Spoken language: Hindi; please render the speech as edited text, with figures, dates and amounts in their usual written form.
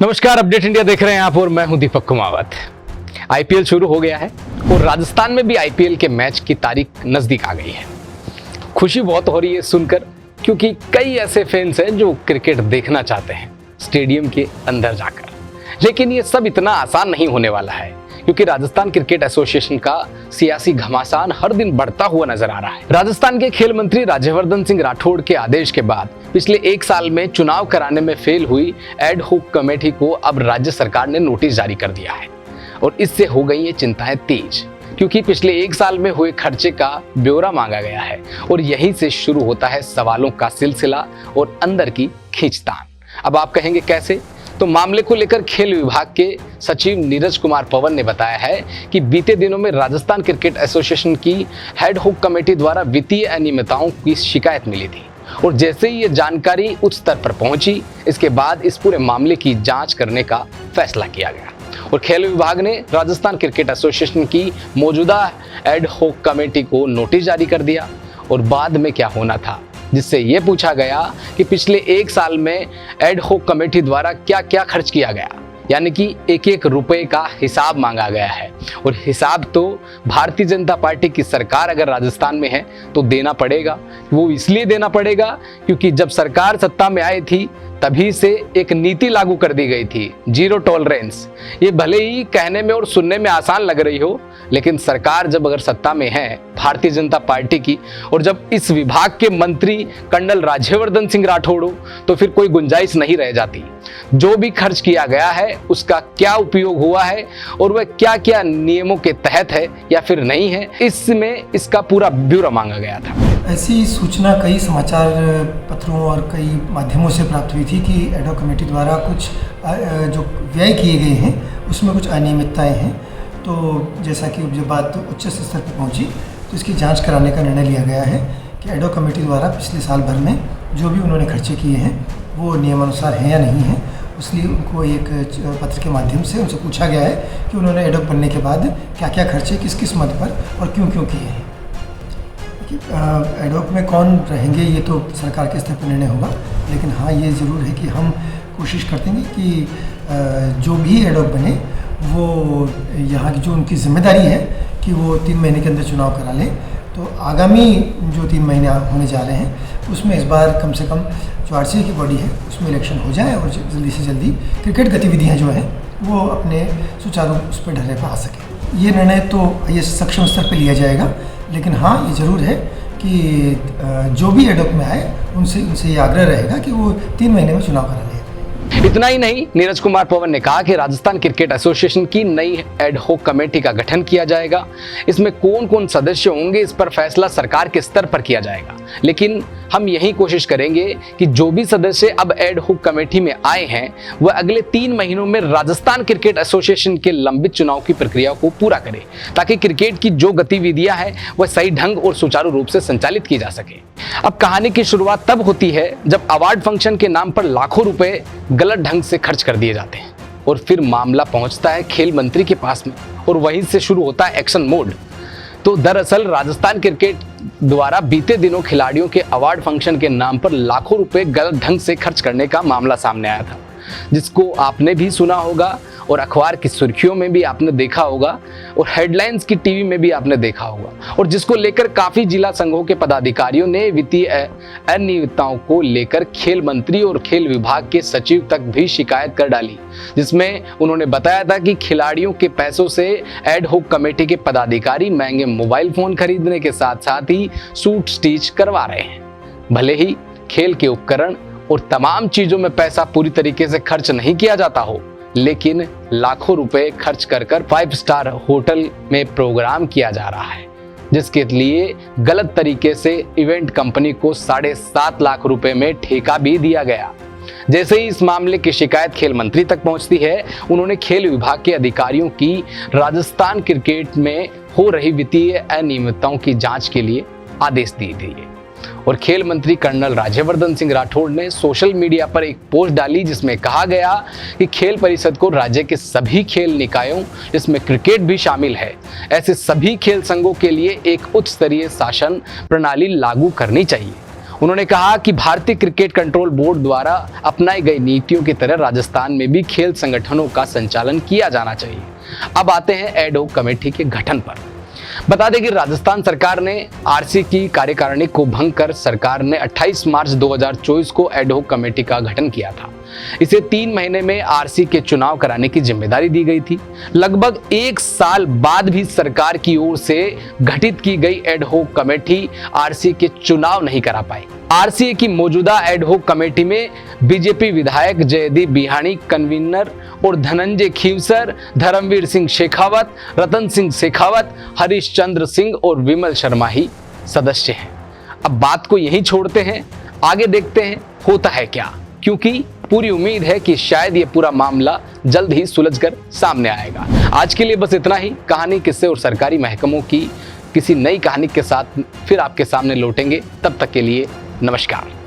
नमस्कार, अपडेट इंडिया देख रहे हैं आप और मैं हूं दीपक कुमावत। आईपीएल शुरू हो गया है और राजस्थान में भी आईपीएल के मैच की तारीख नजदीक आ गई है। खुशी बहुत हो रही है सुनकर, क्योंकि कई ऐसे फैंस हैं जो क्रिकेट देखना चाहते हैं स्टेडियम के अंदर जाकर। लेकिन ये सब इतना आसान नहीं होने वाला है, क्योंकि राजस्थान क्रिकेट एसोसिएशन का सियासी घमासान हर दिन बढ़ता हुआ नजर आ रहा है। राजस्थान के खेल मंत्री राज्यवर्धन सिंह राठौड़ के आदेश के बाद पिछले एक साल में चुनाव कराने में फेल हुई एड हॉक कमेटी को अब राज्य सरकार ने नोटिस जारी कर दिया है और इससे हो गई ये चिंताएं तेज, क्योंकि पिछले एक साल में हुए खर्चे का ब्यौरा मांगा गया है और यहीं से शुरू होता है सवालों का सिलसिला और अंदर की खींचतान। अब आप कहेंगे कैसे? तो मामले को लेकर खेल विभाग के सचिव नीरज कुमार पवन ने बताया है कि बीते दिनों में राजस्थान क्रिकेट एसोसिएशन की एड हॉक कमेटी द्वारा वित्तीय अनियमितताओं की शिकायत मिली थी और जैसे ही ये जानकारी उच्च स्तर पर पहुंची, इसके बाद इस पूरे मामले की जांच करने का फैसला किया गया और खेल विभाग ने राजस्थान क्रिकेट एसोसिएशन की मौजूदा एड हॉक कमेटी को नोटिस जारी कर दिया। और बाद में क्या होना था, जिससे ये पूछा गया कि पिछले एक साल में एड हॉक कमेटी द्वारा क्या क्या खर्च किया गया, यानी कि एक एक रुपए का हिसाब मांगा गया है। और हिसाब तो भारतीय जनता पार्टी की सरकार अगर राजस्थान में है तो देना पड़ेगा। वो इसलिए देना पड़ेगा क्योंकि जब सरकार सत्ता में आई थी तभी से एक नीति लागू कर दी गई थी, जीरो टॉलरेंस। ये भले ही कहने में और सुनने में आसान लग रही हो, लेकिन सरकार जब अगर सत्ता में है भारतीय जनता पार्टी की और जब इस विभाग के मंत्री कर्नल राज्यवर्धन सिंह राठौड़ हो, तो फिर कोई गुंजाइश नहीं रह जाती। जो भी खर्च किया गया है उसका क्या उपयोग हुआ है और वह क्या क्या नियमों के तहत है या फिर नहीं है, इसमें इसका पूरा ब्यौरा मांगा गया था। ऐसी सूचना कई समाचार पत्रों और कई माध्यमों से प्राप्त हुई थी कि एड हॉक कमेटी द्वारा कुछ जो व्यय किए गए हैं उसमें कुछ अनियमितताएं हैं। तो जैसा कि जब बात उच्च स्तर पर पहुंची तो इसकी जांच कराने का निर्णय लिया गया है कि एड हॉक कमेटी द्वारा पिछले साल भर में जो भी उन्होंने खर्चे किए हैं वो नियमानुसार हैं या नहीं है। इसलिए उनको एक पत्र के माध्यम से उनसे पूछा गया है कि उन्होंने एड हॉक बनने के बाद क्या क्या खर्चे किस किस मद पर और क्यों क्यों किए हैं। एड हॉक में कौन रहेंगे ये तो सरकार के स्तर पर निर्णय होगा, लेकिन हाँ ये ज़रूर है कि हम कोशिश करते हैं कि जो भी एड हॉक बने वो यहाँ की जो उनकी जिम्मेदारी है कि वो 3 महीने के अंदर चुनाव करा लें। तो आगामी जो 3 महीने होने जा रहे हैं उसमें इस बार कम से कम जो आरसीए की बॉडी है उसमें इलेक्शन हो जाए और जल्दी से जल्दी क्रिकेट गतिविधियाँ जो हैं वो अपने सुचारू उस पर ढर्रे पर आ सकें। ये निर्णय तो ये सक्षम स्तर पर लिया जाएगा, लेकिन हाँ ये ज़रूर है कि जो भी एड हॉक में आए उनसे ये आग्रह रहेगा कि वो 3 महीने में चुनाव करा लें। इतना ही नहीं, नीरज कुमार पवन ने कहा कि राजस्थान क्रिकेट एसोसिएशन की नई एड हॉक कमेटी का गठन किया जाएगा। इसमें कौन कौन सदस्य होंगे इस पर फैसला सरकार के स्तर पर किया जाएगा, लेकिन हम यही कोशिश करेंगे कि जो भी सदस्य अब एड हॉक कमेटी में आए हैं वह अगले 3 महीनों में राजस्थान क्रिकेट एसोसिएशन के लंबित चुनाव की प्रक्रिया को पूरा करें, ताकि क्रिकेट की जो गतिविधियां हैं वह सही ढंग और सुचारू रूप से संचालित की जा सके। अब कहानी की शुरुआत तब होती है जब अवार्ड फंक्शन के नाम पर लाखों रुपए गलत ढंग से खर्च कर दिए जाते हैं और फिर मामला पहुंचता है खेल मंत्री के पास में और वहीं से शुरू होता है एक्शन मोड। तो दरअसल राजस्थान क्रिकेट द्वारा बीते दिनों खिलाड़ियों के अवार्ड फंक्शन के नाम पर लाखों रुपए गलत ढंग से खर्च करने का मामला सामने आया था, जिसको आपने भी सुना होगा और अखबार की सुर्खियों में भी आपने देखा होगा और हेडलाइंस की टीवी में भी आपने देखा होगा, और जिसको लेकर काफी जिला संघों के पदाधिकारियों ने वित्तीय अनियमितताओं को लेकर खेल मंत्री और खेल विभाग के सचिव तक भी शिकायत कर डाली, जिसमें उन्होंने बताया था कि खिलाड़ियों के पैसों से एड हॉक कमेटी के पदाधिकारी महंगे मोबाइल फोन खरीदने के साथ साथ ही सूट स्टिच करवा रहे हैं। भले ही खेल के उपकरण और तमाम चीजों में पैसा पूरी तरीके से खर्च नहीं किया जाता हो, लेकिन लाखों रुपए खर्च कर 5 स्टार होटल में प्रोग्राम किया जा रहा है, जिसके लिए गलत तरीके से इवेंट कंपनी को 7.5 लाख रुपए में ठेका भी दिया गया। जैसे ही इस मामले की शिकायत खेल मंत्री तक पहुंचती है, उन्होंने खेल विभाग के अधिकारियों की राजस्थान क्रिकेट में हो रही वित्तीय अनियमितताओं की जांच के लिए आदेश दिए थे और खेल मंत्री कर्नल राज्यवर्धन सिंह राठौड़ ने सोशल मीडिया पर एक पोस्ट डाली, जिसमें कहा गया कि खेल परिषद को राज्य के सभी खेल निकायों, जिसमें क्रिकेट भी शामिल है, ऐसे सभी खेल संघों के लिए एक उच्च स्तरीय शासन प्रणाली लागू करनी चाहिए उन्होंने कहा कि भारतीय क्रिकेट कंट्रोल बोर्ड द्वारा अपनाई गई नीतियों की तरह राजस्थान में भी खेल संगठनों का संचालन किया जाना चाहिए। अब आते हैं एड हॉक कमेटी के गठन पर। बता दें कि राजस्थान सरकार ने आरसी की कार्यकारिणी को भंग कर सरकार ने 28 मार्च 2024 को एड हॉक कमेटी का गठन किया था। इसे 3 महीने में आरसी के चुनाव कराने की जिम्मेदारी दी गई थी। लगभग 1 साल बाद भी सरकार की ओर से गठित की गई एड हॉक कमेटी आरसी के चुनाव नहीं करा पाई। आरसीए की मौजूदा एड हॉक कमेटी में बीजेपी विधायक जयदीप बिहानी कन्वीनर और धनंजय खीवसर, धर्मवीर सिंह शेखावत, रतन सिंह शेखावत, हरीश चंद्र सिंह और विमल शर्मा ही सदस्य हैं। अब बात को यहीं छोड़ते हैं, आगे देखते हैं होता है क्या, क्योंकि पूरी उम्मीद है कि शायद ये पूरा मामला जल्द ही सुलझकर सामने आएगा। आज के लिए बस इतना ही। कहानी, किस्से और सरकारी महकमों की किसी नई कहानी के साथ फिर आपके सामने लौटेंगे। तब तक के लिए नमस्कार।